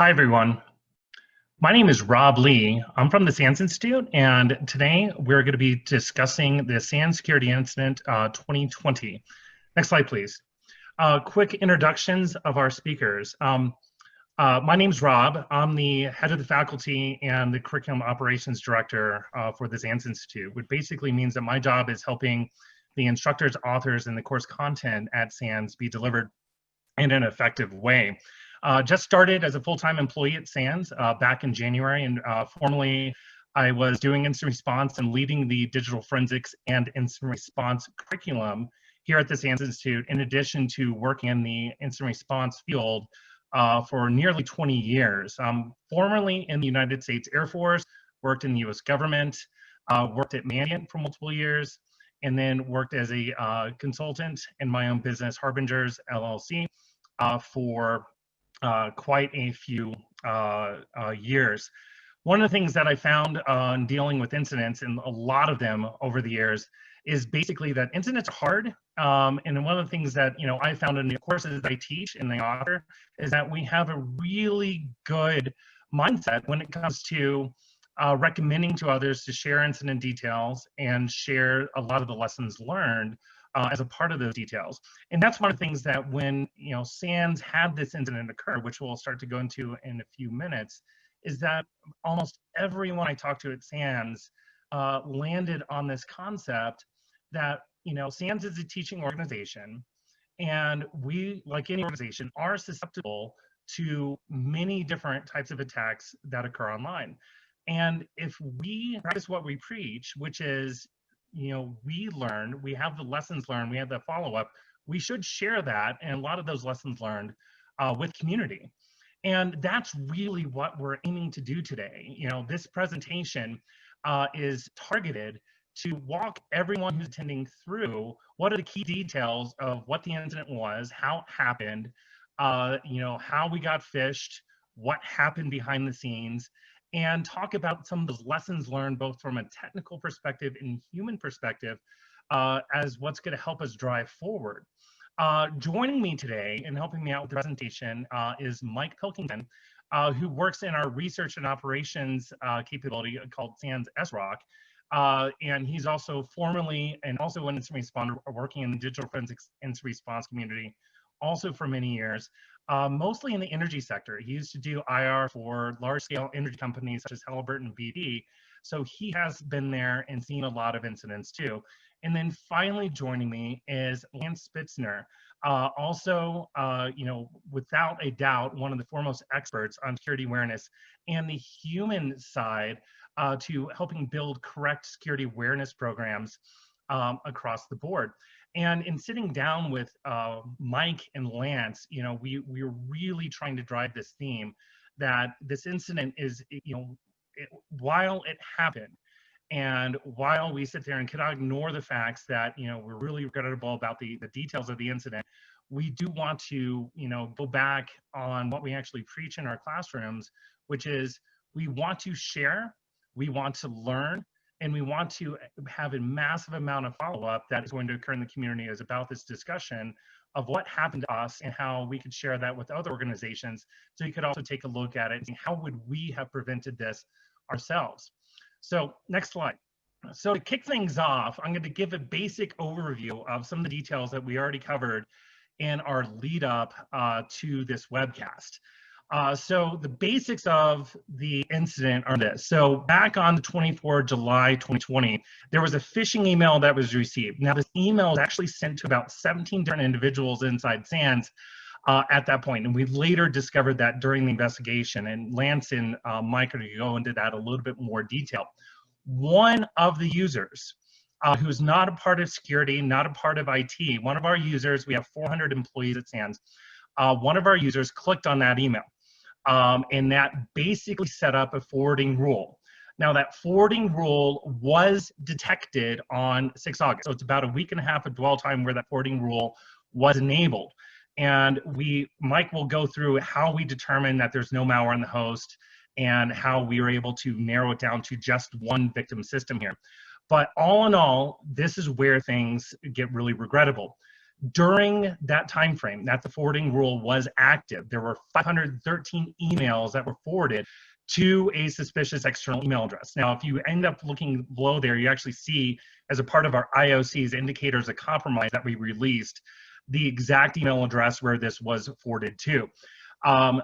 Hi, everyone. My name is Rob Lee. I'm from the SANS Institute, and today we're going to be discussing the SANS Security Incident 2020. Next slide, please. Quick introductions of our speakers. My name's Rob. I'm the head of the faculty and the curriculum operations director for the SANS Institute, which basically means that my job is helping the instructors, authors, and the course content at SANS be delivered in an effective way. Just started as a full-time employee at SANS back in January, and formerly I was doing incident response and leading the digital forensics and incident response curriculum here at the SANS Institute, in addition to working in the incident response field for nearly 20 years. Formerly in the United States Air Force, worked in the US government, worked at Mandiant for multiple years, and then worked as a consultant in my own business, Harbingers LLC, for quite a few years. One of the things that I found in dealing with incidents, and a lot of them over the years, is basically that incidents are hard. And one of the things that I found in the courses I teach and the author is that we have a really good mindset when it comes to recommending to others to share incident details and share a lot of the lessons learned as a part of those details. And that's one of the things that when SANS had this incident occur, which we'll start to go into in a few minutes, is that almost everyone I talked to at SANS landed on this concept that SANS is a teaching organization, and we, like any organization, are susceptible to many different types of attacks that occur online. And if we practice what we preach, which is we learn, we have the lessons learned, we have the follow-up, we should share that and a lot of those lessons learned with community. And that's really what we're aiming to do today. This presentation is targeted to walk everyone who's attending through what are the key details of what the incident was, how it happened, how we got phished, what happened behind the scenes, and talk about some of those lessons learned, both from a technical perspective and human perspective, as what's going to help us drive forward. Joining me today and helping me out with the presentation is Mike Pilkington, who works in our research and operations capability called SANS SROC. And he's also formerly and also an incident responder working in the digital forensics incident response community also for many years. Mostly in the energy sector. He used to do IR for large-scale energy companies such as Halliburton and BP. So he has been there and seen a lot of incidents too. And then finally joining me is Lance Spitzner, also, without a doubt, one of the foremost experts on security awareness and the human side to helping build correct security awareness programs across the board. And in sitting down with Mike and Lance, we're really trying to drive this theme that this incident is, while it happened, and while we sit there and cannot ignore the facts that, we're really regrettable about the details of the incident, we do want to, go back on what we actually preach in our classrooms, which is we want to share, we want to learn, and we want to have a massive amount of follow-up that is going to occur in the community is about this discussion of what happened to us and how we could share that with other organizations. So you could also take a look at it and see how would we have prevented this ourselves. So next slide. So to kick things off, I'm going to give a basic overview of some of the details that we already covered in our lead up to this webcast. So the basics of the incident are this. So back on the 24th July 2020, there was a phishing email that was received. Now this email was actually sent to about 17 different individuals inside SANS at that point. And we later discovered that during the investigation. And Lance and Mike are going to go into that a little bit more detail. One of the users who's not a part of security, not a part of IT, one of our users, we have 400 employees at SANS, one of our users clicked on that email. And that basically set up a forwarding rule. Now that forwarding rule was detected on 6 August. So it's about a week and a half of dwell time where that forwarding rule was enabled. And Mike will go through how we determine that there's no malware on the host and how we were able to narrow it down to just one victim system here. But all in all, this is where things get really regrettable. During that time frame that the forwarding rule was active, there were 513 emails that were forwarded to a suspicious external email address. Now, if you end up looking below there, you actually see, as a part of our IOC's indicators of compromise that we released, the exact email address where this was forwarded to.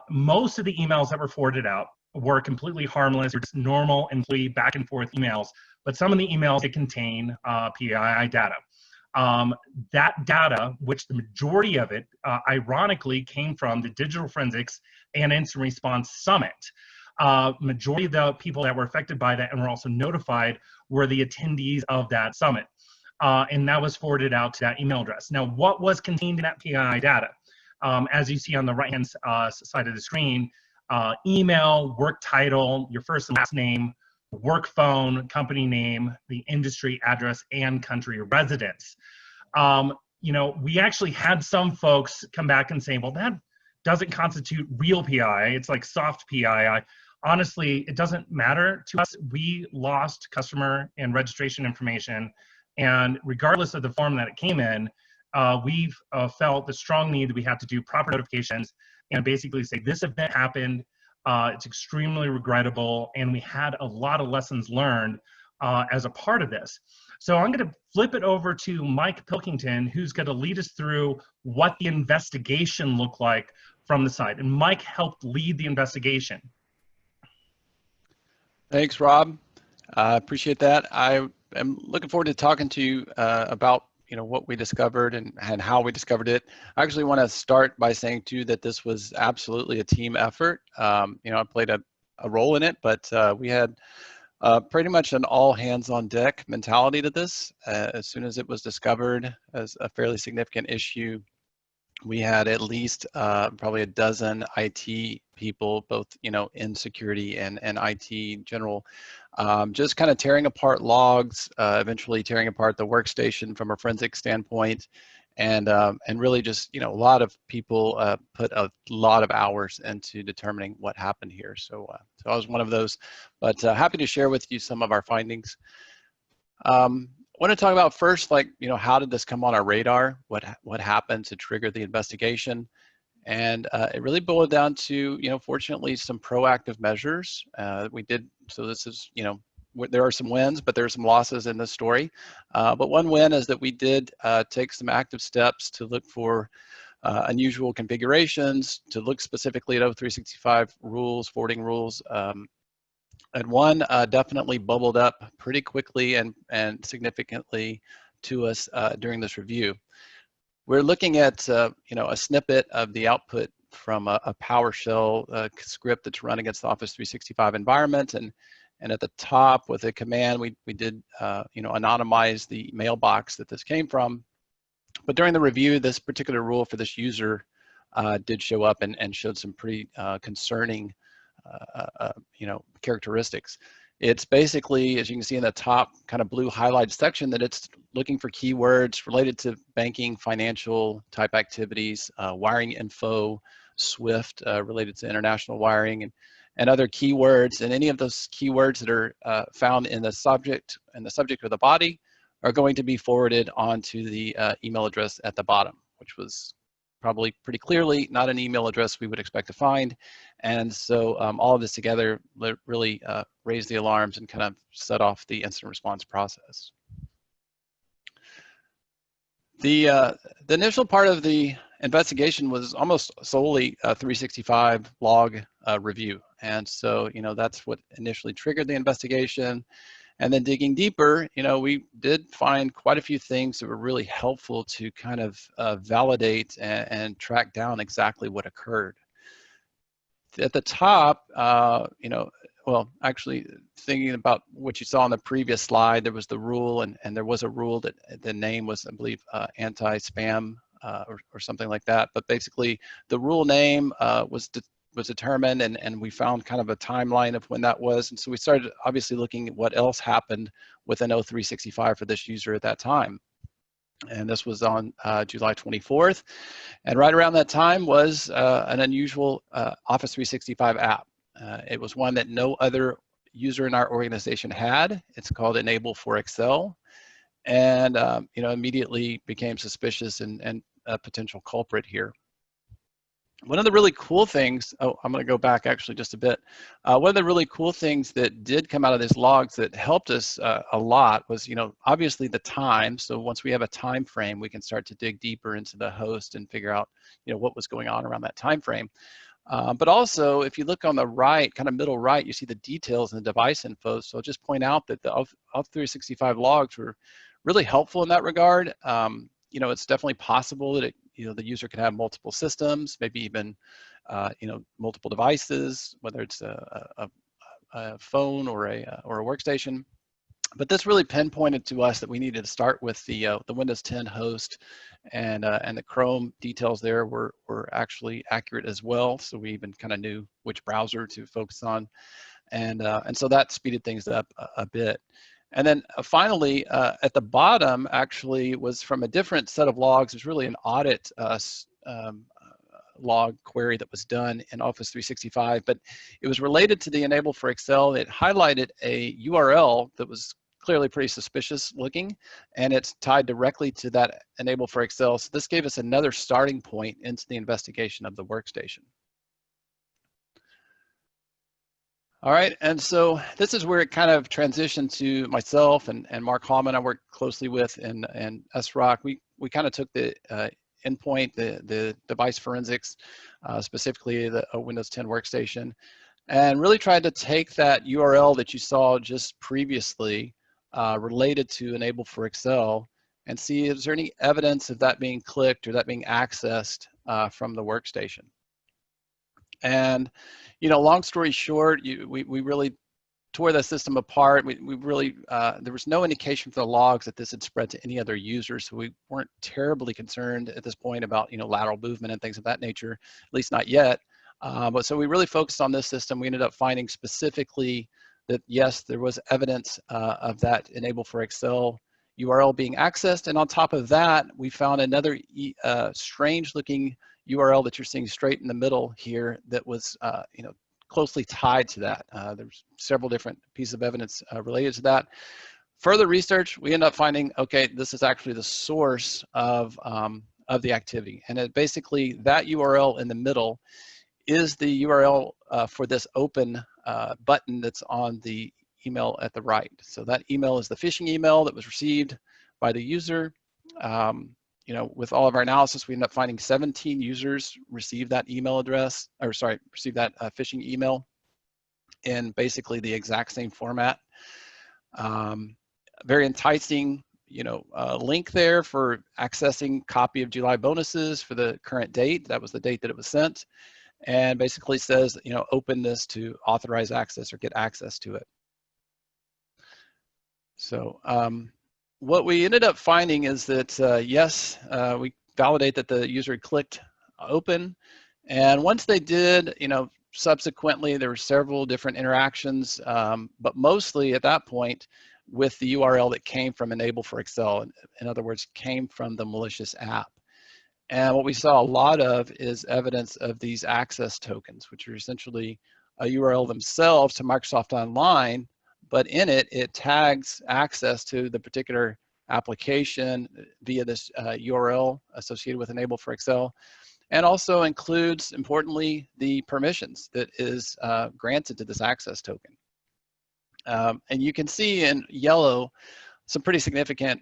Most of the emails that were forwarded out were completely harmless, or just normal employee back and forth emails, but some of the emails they contain PII data. That data, which the majority of it, ironically, came from the Digital Forensics and Incident Response Summit. Majority of the people that were affected by that and were also notified were the attendees of that summit. And that was forwarded out to that email address. Now, what was contained in that PII data? As you see on the right-hand side of the screen, email, work title, your first and last name, work phone, company name, the industry address, and country of residence. You know, we actually had some folks come back and say, well, that doesn't constitute real PII. It's like soft PII. Honestly, it doesn't matter to us. We lost customer and registration information. And regardless of the form that it came in, we've felt the strong need that we have to do proper notifications and basically say this event happened. It's extremely regrettable, and we had a lot of lessons learned as a part of this. So I'm going to flip it over to Mike Pilkington, who's going to lead us through what the investigation looked like from the site. And Mike helped lead the investigation. Thanks, Rob. I appreciate that. I am looking forward to talking to you about what we discovered and how we discovered it. I actually want to start by saying too that this was absolutely a team effort. I played a role in it, but we had pretty much an all hands on deck mentality to this. As soon as it was discovered as a fairly significant issue, we had at least probably a dozen IT people, both in security and IT general, just kind of tearing apart logs, eventually tearing apart the workstation from a forensic standpoint, and really just a lot of people put a lot of hours into determining what happened here. So I was one of those, but happy to share with you some of our findings. I want to talk about first, how did this come on our radar? What happened to trigger the investigation? And it really boiled down to, fortunately, some proactive measures we did. So this is, there are some wins, but there are some losses in this story. But one win is that we did take some active steps to look for unusual configurations, to look specifically at O365 rules, forwarding rules. And one definitely bubbled up pretty quickly and significantly to us during this review. We're looking at a snippet of the output from a PowerShell script that's run against the Office 365 environment, and at the top with a command we did anonymize the mailbox that this came from. But during the review, this particular rule for this user did show up and showed some pretty concerning characteristics. It's basically, as you can see in the top kind of blue highlighted section, that it's looking for keywords related to banking, financial type activities, wiring info, SWIFT related to international wiring, and other keywords. And any of those keywords that are found in the subject or the body are going to be forwarded onto the email address at the bottom, which was probably pretty clearly not an email address we would expect to find. And so all of this together really raised the alarms and kind of set off the incident response process. The initial part of the investigation was almost solely a 365 log review. And so, that's what initially triggered the investigation. And then digging deeper, we did find quite a few things that were really helpful to kind of validate and track down exactly what occurred. At the top, well, actually thinking about what you saw on the previous slide, there was the rule, and there was a rule that the name was, I believe, anti-spam or something like that. But basically, the rule name was determined, and we found kind of a timeline of when that was. And so we started obviously looking at what else happened within O365 for this user at that time. And this was on July 24th. And right around that time was an unusual Office 365 app. It was one that no other user in our organization had. It's called Enable for Excel. And immediately became suspicious and a potential culprit here. One of the really cool things, oh, I'm going to go back actually just a bit. One of the really cool things that did come out of these logs that helped us a lot was, obviously the time. So once we have a time frame, we can start to dig deeper into the host and figure out, what was going on around that time frame. But also, if you look on the right, kind of middle right, you see the details and the device info. So I'll just point out that the Auth365 logs were really helpful in that regard. It's definitely possible that the user could have multiple systems, maybe even multiple devices, whether it's a phone or a workstation. But this really pinpointed to us that we needed to start with the Windows 10 host, and the Chrome details there were actually accurate as well. So we even kind of knew which browser to focus on, and so that speeded things up a bit. And then finally, at the bottom actually was from a different set of logs. It's really an audit log query that was done in Office 365, but it was related to the Enable for Excel. It highlighted a URL that was clearly pretty suspicious looking, and it's tied directly to that Enable for Excel. So this gave us another starting point into the investigation of the workstation. All right, and so this is where it kind of transitioned to myself and Mark Hallman I worked closely with and SROC. We kind of took the endpoint, the device forensics, specifically the Windows 10 workstation, and really tried to take that URL that you saw just previously related to Enable for Excel and see is there any evidence of that being clicked or that being accessed from the workstation. And long story short, we really tore the system apart. We really, there was no indication from the logs that this had spread to any other users, so we weren't terribly concerned at this point about lateral movement and things of that nature, at least not yet. But so we really focused on this system. We ended up finding specifically that yes, there was evidence of that Enable for Excel URL being accessed, and on top of that, we found another strange-looking URL that you're seeing straight in the middle here that was closely tied to that. There's several different pieces of evidence related to that. Further research, we end up finding, okay, this is actually the source of the activity. And it basically, that URL in the middle is the URL for this open button that's on the email at the right. So that email is the phishing email that was received by the user. With all of our analysis, we ended up finding 17 users received that email address, or sorry, received that phishing email in basically the exact same format. Very enticing, link there for accessing copy of July bonuses for the current date. That was the date that it was sent, and basically says, open this to authorize access or get access to it. So what we ended up finding is that, yes, we validate that the user had clicked open. And once they did, subsequently, there were several different interactions, but mostly at that point with the URL that came from Enable for Excel. In other words, came from the malicious app. And what we saw a lot of is evidence of these access tokens, which are essentially a URL themselves to Microsoft Online, but in it, it tags access to the particular application via this URL associated with Enable for Excel, and also includes, importantly, the permissions that is granted to this access token. And you can see in yellow some pretty significant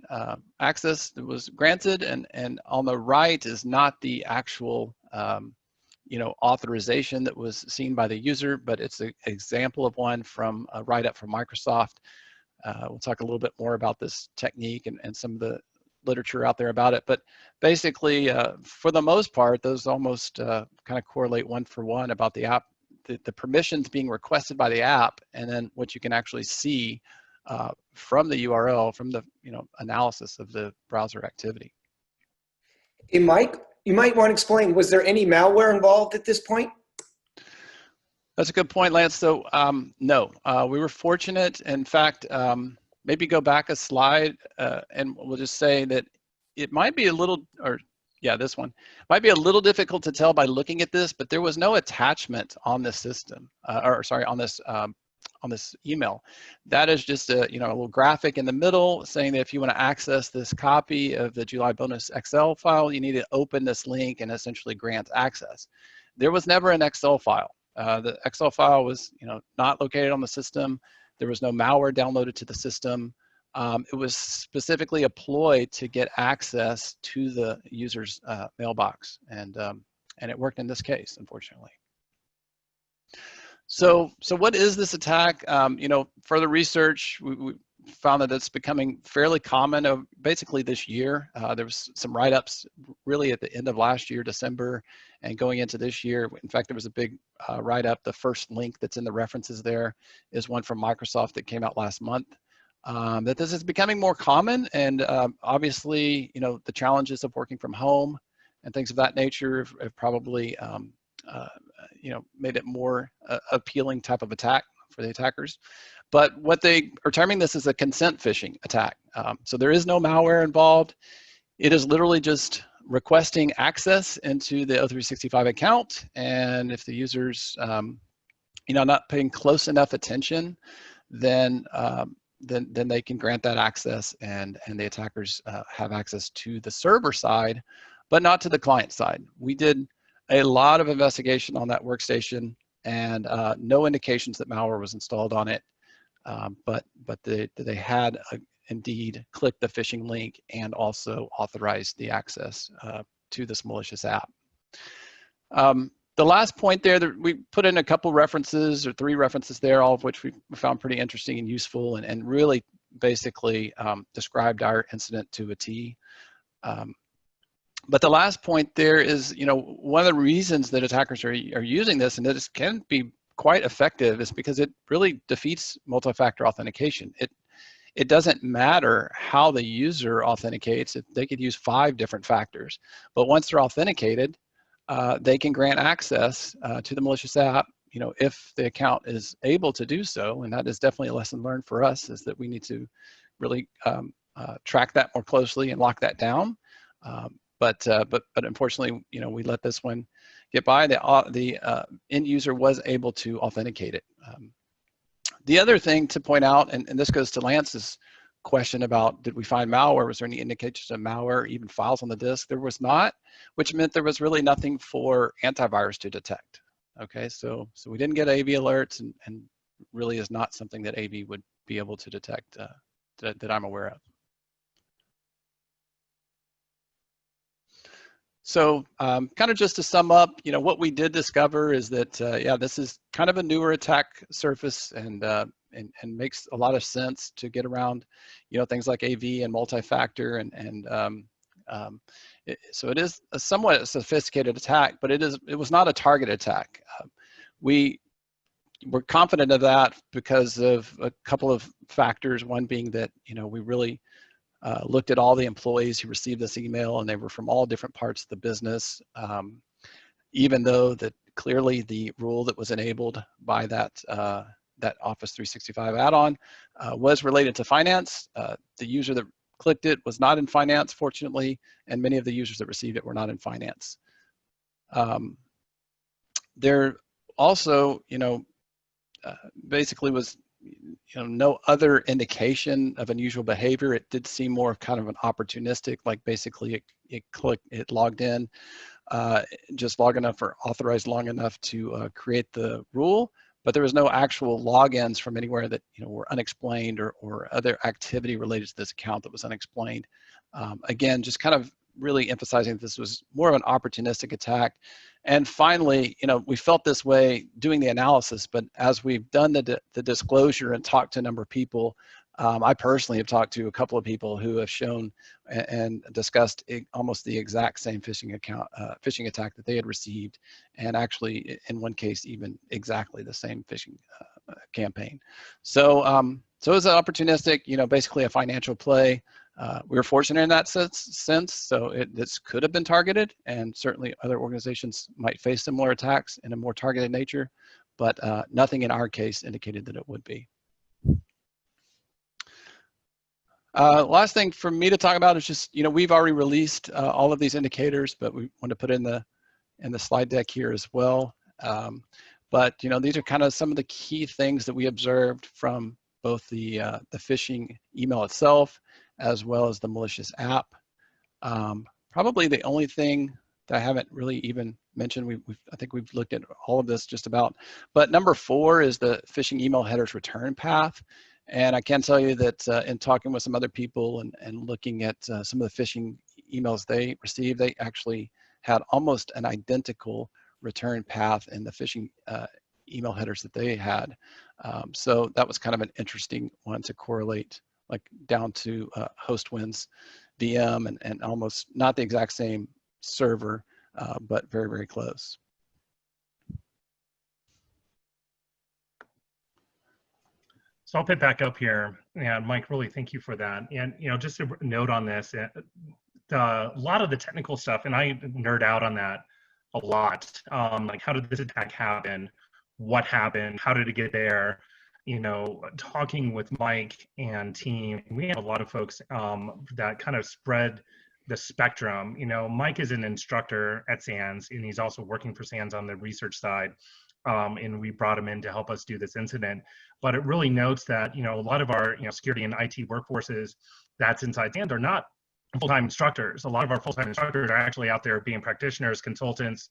access that was granted, and on the right is not the actual authorization that was seen by the user, but it's an example of one from a write-up from Microsoft. We'll talk a little bit more about this technique and some of the literature out there about it, but basically, for the most part, those almost kind of correlate one for one about the app, the permissions being requested by the app, and then what you can actually see from the URL, from the analysis of the browser activity. Hey, Mike, you might want to explain, was there any malware involved at this point? That's a good point, Lance. So no, we were fortunate. In fact, maybe go back a slide and we'll just say that it might be a little, this one might be a little difficult to tell by looking at this, but there was no attachment on this system, on this email. That is just a, a little graphic in the middle saying that if you want to access this copy of the July bonus Excel file, you need to open this link and essentially grant access. There was never an Excel file. The Excel file was, not located on the system. There was no malware downloaded to the system. It was specifically employed to get access to the user's mailbox, and it worked in this case, unfortunately. So what is this attack? Further research, we found that it's becoming fairly common basically this year. There was some write-ups really at the end of last year, December, and going into this year. In fact, there was a big write-up. The first link that's in the references there is one from Microsoft that came out last month. That this is becoming more common, and obviously, the challenges of working from home and things of that nature have probably made it more appealing type of attack for the attackers. But what they are terming this as a consent phishing attack. So there is no malware involved. It is literally just requesting access into the O365 account, and if the user's not paying close enough attention, then they can grant that access, and the attackers have access to the server side, but not to the client side. We did a lot of investigation on that workstation, and no indications that malware was installed on it, but they had indeed clicked the phishing link and also authorized the access to this malicious app. The last point there, that we put in a couple references, or 3 references there, all of which we found pretty interesting and useful, and really basically described our incident to a T. But the last point there is, one of the reasons that attackers are using this, and that it can be quite effective, is because it really defeats multi-factor authentication. It doesn't matter how the user authenticates. They could use 5 different factors, but once they're authenticated, they can grant access to the malicious app, if the account is able to do so. And that is definitely a lesson learned for us, is that we need to really track that more closely and lock that down. But unfortunately, we let this one get by. The end user was able to authenticate it. The other thing to point out, and this goes to Lance's question about, did we find malware? Was there any indications of malware, even files on the disk? There was not, which meant there was really nothing for antivirus to detect. Okay, so we didn't get AV alerts, and really is not something that AV would be able to detect that I'm aware of. So kind of just to sum up, what we did discover is that, yeah, this is kind of a newer attack surface, and makes a lot of sense to get around, things like AV and multi-factor, so it is a somewhat sophisticated attack, but it was not a targeted attack. We were confident of that because of a couple of factors. One being that, we really looked at all the employees who received this email, and they were from all different parts of the business, even though that clearly the rule that was enabled by that Office 365 add-on was related to finance. The user that clicked it was not in finance, fortunately, and many of the users that received it were not in finance. There also, basically was no other indication of unusual behavior. It did seem more kind of an opportunistic, like basically it logged in, just long enough or authorized long enough to create the rule, but there was no actual logins from anywhere that were unexplained, or other activity related to this account that was unexplained. Again, just kind of really emphasizing that this was more of an opportunistic attack. And finally, we felt this way doing the analysis, but as we've done the disclosure and talked to a number of people, I personally have talked to a couple of people who have shown and discussed almost the exact same phishing attack that they had received, and actually in one case even exactly the same phishing campaign. So it was opportunistic, basically a financial play. We were fortunate in that sense, so this could have been targeted, and certainly other organizations might face similar attacks in a more targeted nature, but nothing in our case indicated that it would be. Last thing for me to talk about is just, we've already released all of these indicators, but we want to put in the slide deck here as well. But these are kind of some of the key things that we observed from both the phishing email itself as well as the malicious app. Probably the only thing that I haven't really even mentioned, I think we've looked at all of this just about, but number 4 is the phishing email headers return path. And I can tell you that in talking with some other people and looking at some of the phishing emails they received, they actually had almost an identical return path in the phishing email headers that they had. So that was kind of an interesting one to correlate, like down to HostWin's VM and almost not the exact same server, but very, very close. So I'll pick back up here, and Mike, really thank you for that. And just a note on this, a lot of the technical stuff, and I nerd out on that a lot. Like, how did this attack happen? What happened? How did it get there? Talking with Mike and team, we have a lot of folks that kind of spread the spectrum. Mike is an instructor at SANS, and he's also working for SANS on the research side. And we brought him in to help us do this incident. But it really notes that, a lot of our, security and IT workforces that's inside SANS are not full-time instructors. A lot of our full-time instructors are actually out there being practitioners, consultants,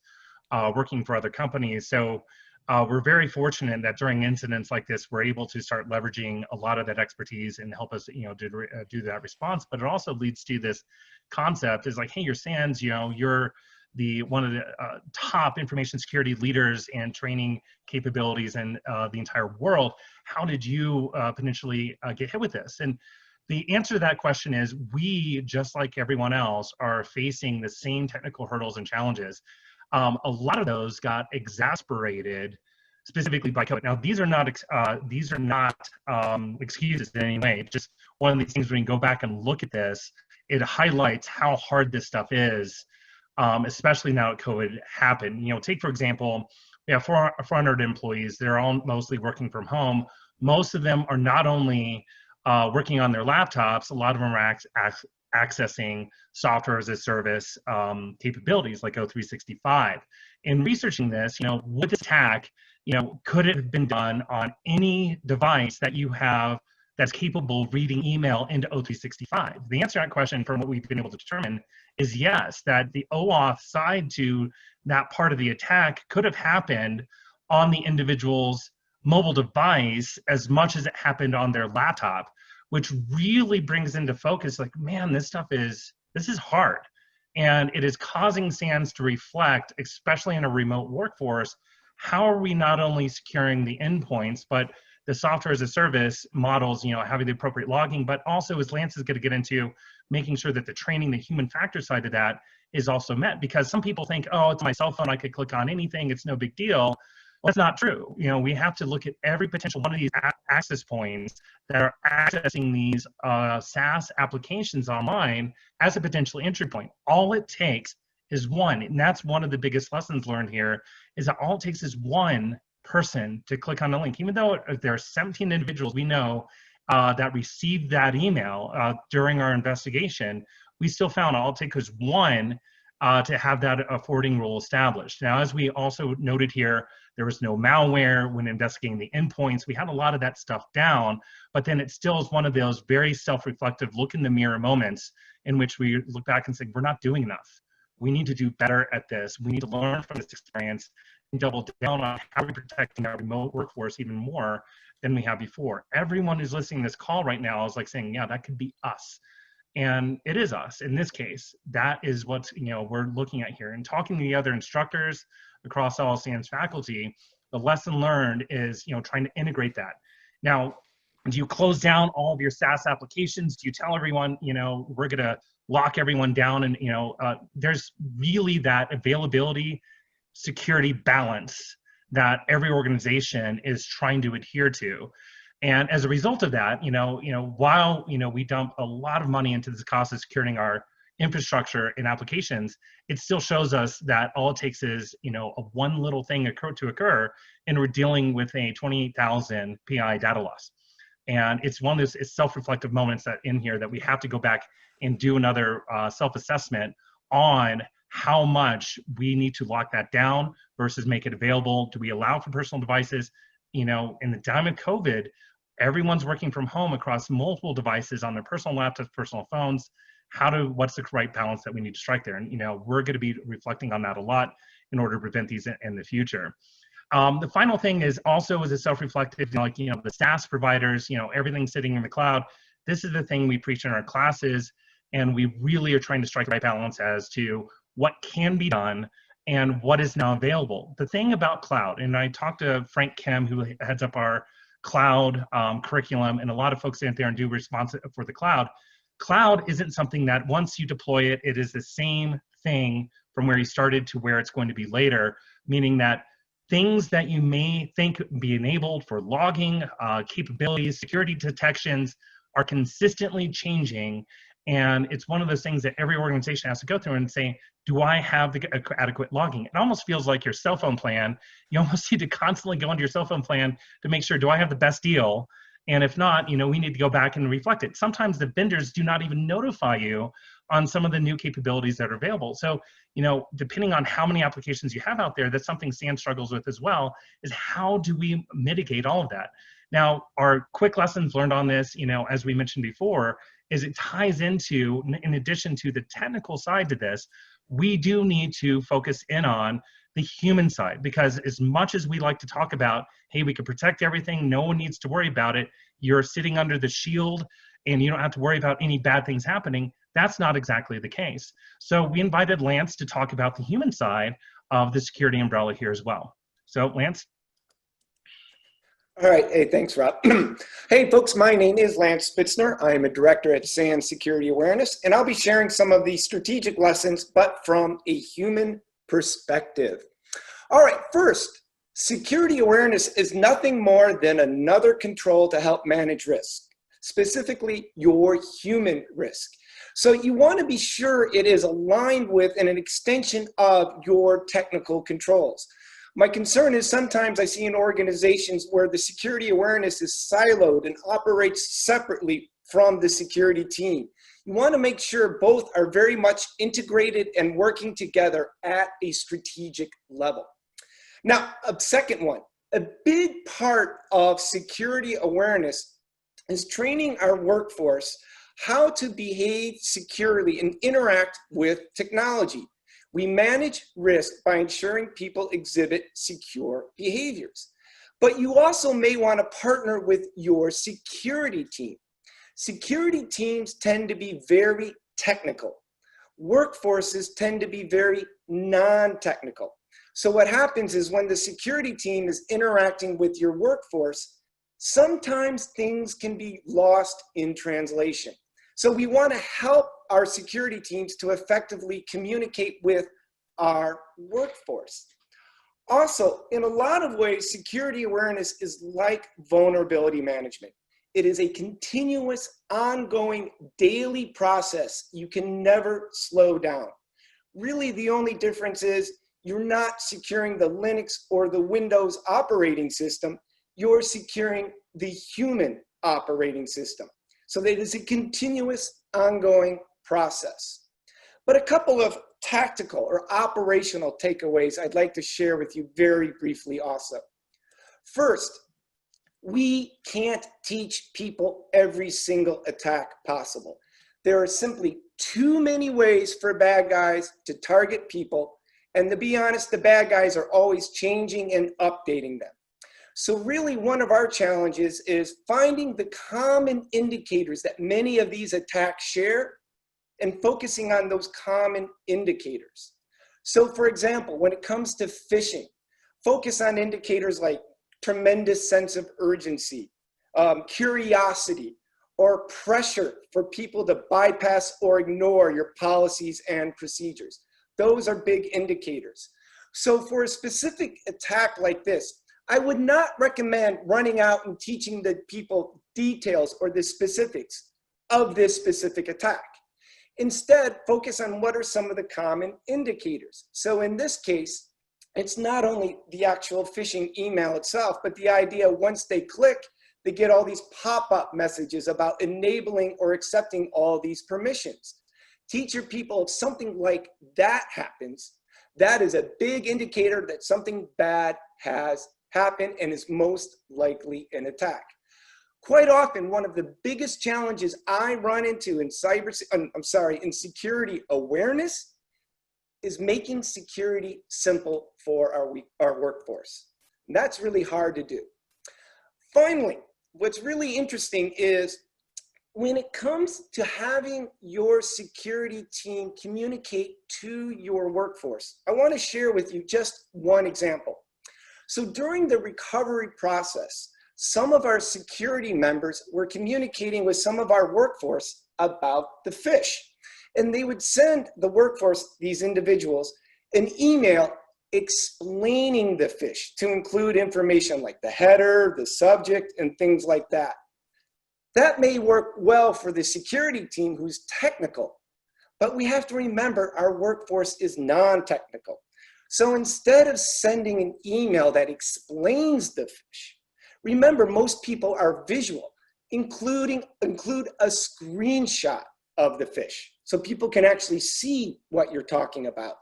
working for other companies. So we're very fortunate that during incidents like this, we're able to start leveraging a lot of that expertise and help us, do that response. But it also leads to this concept is like, hey, you're SANS, you're one of the top information security leaders and training capabilities in the entire world. How did you potentially get hit with this? And the answer to that question is we, just like everyone else, are facing the same technical hurdles and challenges. A lot of those got exacerbated specifically by COVID. Now, these are not excuses in any way. Just one of these things, when you go back and look at this, it highlights how hard this stuff is, especially now that COVID happened. Take, for example, we have 400 employees. They're all mostly working from home. Most of them are not only working on their laptops, a lot of them are accessing software as a service capabilities like O365. In researching this, with this attack, could it have been done on any device that you have that's capable of reading email into O365? The answer to that question, from what we've been able to determine, is yes, that the OAuth side to that part of the attack could have happened on the individual's mobile device as much as it happened on their laptop, which really brings into focus, like, man, this is hard. And it is causing SANS to reflect, especially in a remote workforce, how are we not only securing the endpoints, but the software as a service models, having the appropriate logging, but also, as Lance is going to get into, making sure that the training, the human factor side of that is also met. Because some people think, oh, it's my cell phone, I could click on anything, it's no big deal. Well, that's not true. We have to look at every potential one of these access points that are accessing these SaaS applications online as a potential entry point. All it takes is one, and that's one of the biggest lessons learned here, is that all it takes is one person to click on the link. Even though there are 17 individuals we know that received that email during our investigation, we still found all it takes was one to have that forwarding rule established. Now, as we also noted here, there was no malware when investigating the endpoints. We had a lot of that stuff down, but then it still is one of those very self-reflective look in the mirror moments in which we look back and say, we're not doing enough. We need to do better at this. We need to learn from this experience and double down on how we're protecting our remote workforce even more than we have before. Everyone who's listening to this call right now is like saying, yeah, that could be us. And it is us in this case. That is what we're looking at here. And talking to the other instructors across all SANS faculty, the lesson learned is trying to integrate that. Now, do you close down all of your SaaS applications? Do you tell everyone, we're gonna lock everyone down? And there's really that availability, security balance that every organization is trying to adhere to. And as a result of that, while we dump a lot of money into this cost of securing our infrastructure and applications, it still shows us that all it takes is a one little thing to occur, and we're dealing with a 28,000 PI data loss. And it's one of those self-reflective moments that in here that we have to go back and do another self-assessment on how much we need to lock that down versus make it available. Do we allow for personal devices? You know, in the time of COVID, everyone's working from home across multiple devices on their personal laptops, personal phones. What's the right balance that we need to strike there? And, you know, we're going to be reflecting on that a lot in order to prevent these in the future. The final thing is also as a self-reflective, like, you know, the SaaS providers, you know, everything's sitting in the cloud. This is the thing we preach in our classes, and we really are trying to strike the right balance as to what can be done and what is now available. The thing about cloud, and I talked to Frank Kim, who heads up our cloud curriculum, and a lot of folks out there and do response for the cloud. Cloud isn't something that once you deploy it, it is the same thing from where you started to where it's going to be later, meaning that things that you may think be enabled for logging, capabilities, security detections are consistently changing. And it's one of those things that every organization has to go through and say, do I have the adequate logging? It almost feels like your cell phone plan. You almost need to constantly go into your cell phone plan to make sure, do I have the best deal? And if not, you know, we need to go back and reflect it. Sometimes the vendors do not even notify you on some of the new capabilities that are available. So, you know, depending on how many applications you have out there, that's something SANS struggles with as well, is how do we mitigate all of that? Now, our quick lessons learned on this, you know, as we mentioned before, is it ties into, in addition to the technical side to this, we do need to focus in on the human side, because as much as we like to talk about, hey, we can protect everything, no one needs to worry about it, you're sitting under the shield and you don't have to worry about any bad things happening, that's not exactly the case. So we invited Lance to talk about the human side of the security umbrella here as well. So Lance. All right. Hey, thanks, Rob. Hey, folks, my name is Lance Spitzner. I am a director at SANS Security Awareness, and I'll be sharing some of the strategic lessons, but from a human perspective. All right. First, security awareness is nothing more than another control to help manage risk, specifically your human risk. So you want to be sure it is aligned with and an extension of your technical controls. My concern is sometimes I see in organizations where the security awareness is siloed and operates separately from the security team. You want to make sure both are very much integrated and working together at a strategic level. Now, a second one, a big part of security awareness is training our workforce how to behave securely and interact with technology. We manage risk by ensuring people exhibit secure behaviors. But you also may want to partner with your security team. Security teams tend to be very technical. Workforces tend to be very non-technical. So what happens is when the security team is interacting with your workforce, sometimes things can be lost in translation. So we want to help our security teams to effectively communicate with our workforce. Also, in a lot of ways, security awareness is like vulnerability management. It is a continuous, ongoing, daily process. You can never slow down. Really, the only difference is you're not securing the Linux or the Windows operating system. You're securing the human operating system. So that is a continuous, ongoing process. But a couple of tactical or operational takeaways I'd like to share with you very briefly also. First, we can't teach people every single attack possible. There are simply too many ways for bad guys to target people, and to be honest, the bad guys are always changing and updating them. So really one of our challenges is finding the common indicators that many of these attacks share and focusing on those common indicators. So for example, when it comes to phishing, focus on indicators like tremendous sense of urgency, curiosity, or pressure for people to bypass or ignore your policies and procedures. Those are big indicators. So for a specific attack like this, I would not recommend running out and teaching the people details or the specifics of this specific attack. Instead, focus on what are some of the common indicators. So in this case, it's not only the actual phishing email itself, but the idea once they click, they get all these pop-up messages about enabling or accepting all these permissions. teach your people if something like that happens, that is a big indicator that something bad has happened and is most likely an attack. Quite often, one of the biggest challenges I run into in in security awareness is making security simple for our workforce. And that's really hard to do. Finally, what's really interesting is when it comes to having your security team communicate to your workforce, I want to share with you just one example. So during the recovery process, some of our security members were communicating with some of our workforce about the phish. And they would send the workforce, these individuals, an email explaining the phish to include information like the header, the subject, and things like that. That may work well for the security team who's technical, but we have to remember our workforce is non-technical. So instead of sending an email that explains the phish, remember most people are visual, include a screenshot of the phish so people can actually see what you're talking about.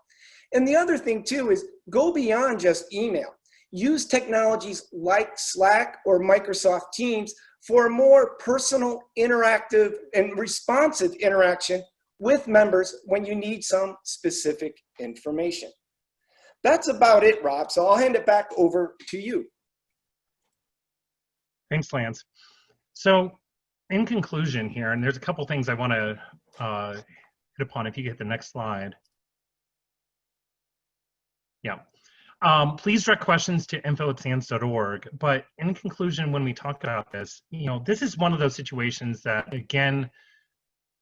And the other thing too is go beyond just email. Use technologies like Slack or Microsoft Teams for a more personal, interactive, and responsive interaction with members when you need some specific information. That's about it, Rob, so I'll hand it back over to you. Thanks, Lance. So in conclusion here, and there's a couple things I want to hit upon if you get the next slide. Yeah. Please direct questions to info@sans.org. But in conclusion, when we talk about this, this is one of those situations that, again,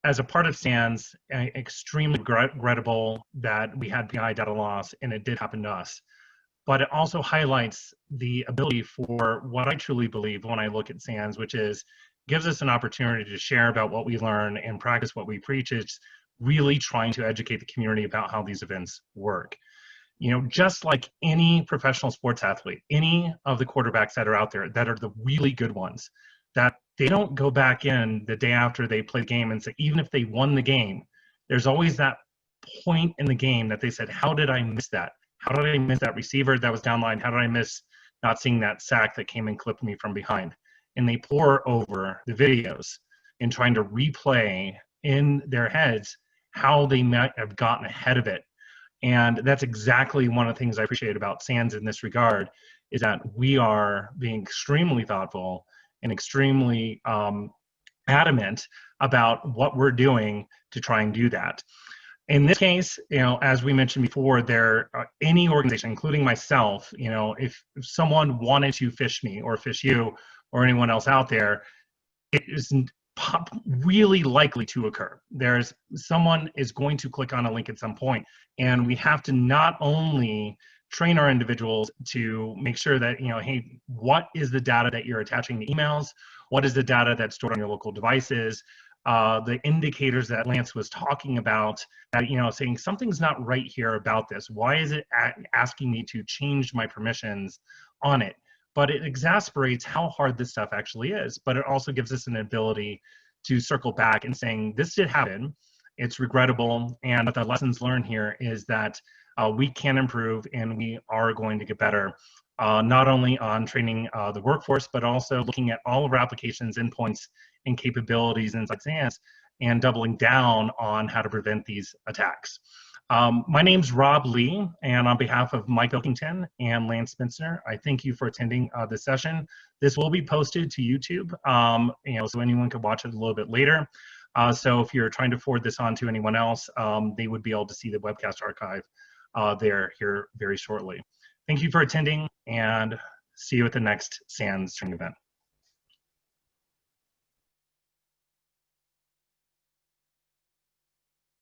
as a part of SANS, extremely regrettable that we had PI data loss, and it did happen to us. But it also highlights the ability for what I truly believe when I look at SANS, which is gives us an opportunity to share about what we learn and practice what we preach. It's really trying to educate the community about how these events work. Just like any professional sports athlete, any of the quarterbacks that are out there that are the really good ones, that they don't go back in the day after they play the game and say, even if they won the game, there's always that point in the game that they said, how did I miss that? How did I miss that receiver that was downline? How did I miss not seeing that sack that came and clipped me from behind? And they pour over the videos and trying to replay in their heads how they might have gotten ahead of it. And that's exactly one of the things I appreciate about SANS in this regard, is that we are being extremely thoughtful and extremely adamant about what we're doing to try and do that. In this case, as we mentioned before, any organization, including myself, if someone wanted to phish me or phish you or anyone else out there, it isn't really likely to occur. Someone is going to click on a link at some point, and we have to not only train our individuals to make sure that, hey, what is the data that you're attaching to emails? What is the data that's stored on your local devices? The indicators that Lance was talking about, saying something's not right here about this. Why is it asking me to change my permissions on it? But it exasperates how hard this stuff actually is. But it also gives us an ability to circle back and saying, this did happen. It's regrettable. And the lessons learned here is that we can improve and we are going to get better, not only on training the workforce, but also looking at all of our applications, endpoints, and capabilities inside SANS and doubling down on how to prevent these attacks. My name's Rob Lee, and on behalf of Mike Pilkington and Lance Spitzner, I thank you for attending this session. This will be posted to YouTube, so anyone could watch it a little bit later. So if you're trying to forward this on to anyone else, they would be able to see the webcast archive here very shortly. Thank you for attending, and see you at the next SANS training event.